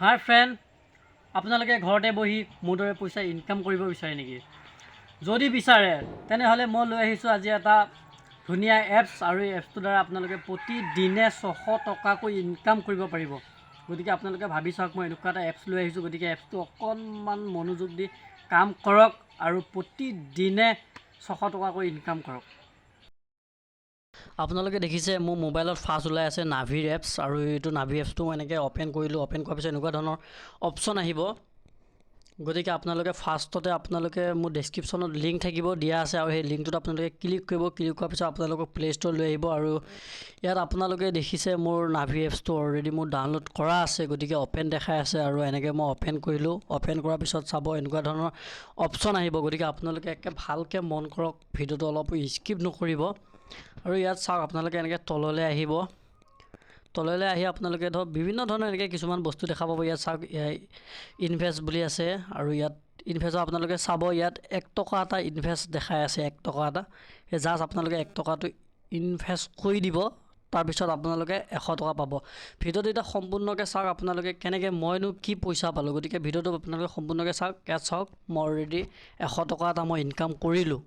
হাই friend, আপোনালোকে ঘৰতে বহি মোৰ দৰে পইচা ইনকাম কৰিব বিচাৰে নেকি? যদি বিচাৰে তেনেহ'লে মই লৈ আহিছোঁ আজি এটা ধুনীয়া এপছ, আৰু এই এপছটোৰ দ্বাৰা আপোনালোকে প্ৰতিদিনে 600 টকাকৈ ইনকাম কৰিব পাৰিব। গতিকে আপোনালোকে ভাবি চাওক, মই এনেকুৱা এটা এপছ লৈ আহিছোঁ। গতিকে এপছটো অকণমান মনোযোগ দি কাম কৰক আৰু প্ৰতিদিনে 600 টকাকৈ ইনকাম কৰক। আপোনালোকে দেখিছে মোৰ মোবাইলত ফাৰ্ষ্ট ওলাই আছে নাভিৰ এপছ, আৰু এইটো নাভি এপছটো মই এনেকৈ অ'পেন কৰিলোঁ। অ'পেন কৰাৰ পিছত এনেকুৱা ধৰণৰ অপশ্যন আহিব। গতিকে আপোনালোকে ফাৰ্ষ্টতে মোৰ ডেছক্ৰিপশ্যনত লিংক থাকিব দিয়া আছে, আৰু সেই লিংকটোত আপোনালোকে ক্লিক কৰিব। ক্লিক কৰাৰ পিছত আপোনালোকক প্লে' ষ্ট'ৰ লৈ আহিব, আৰু ইয়াত আপোনালোকে দেখিছে মোৰ নাভি এপছটো অলৰেডি মোৰ ডাউনলোড কৰা আছে। গতিকে অ'পেন দেখাই আছে, আৰু এনেকৈ মই অ'পেন কৰিলোঁ। অ'পেন কৰাৰ পিছত চাব এনেকুৱা ধৰণৰ অপশ্যন আহিব। গতিকে আপোনালোকে একে ভালকৈ মন কৰক, ভিডিঅ'টো অলপ স্কিপ নকৰিব। আৰু ইয়াত চাওক, আপোনালোকে এনেকৈ তললৈ আহিব। তললৈ আহি আপোনালোকে ধৰক বিভিন্ন ধৰণৰ এনেকৈ কিছুমান বস্তু দেখা পাব। ইয়াত চাওক, ইনভেষ্ট বুলি আছে, আৰু ইয়াত ইনভেষ্টৰ আপোনালোকে চাব, ইয়াত 1 টকা এটা ইনভেষ্ট দেখাই আছে। 1 টকা এটা সেই জাষ্ট আপোনালোকে 1 টকাটো ইনভেষ্ট কৰি দিব। তাৰপিছত আপোনালোকে 100 টকা পাব। ভিডিঅ'টো এতিয়া সম্পূৰ্ণকৈ চাওক, আপোনালোকে কেনেকৈ মইনো কি পইচা পালোঁ। গতিকে ভিডিঅ'টো আপোনালোকে সম্পূৰ্ণকৈ চাওক। ইয়াত চাওক, মই অলৰেডি 100 টকা এটা মই ইনকাম কৰিলোঁ।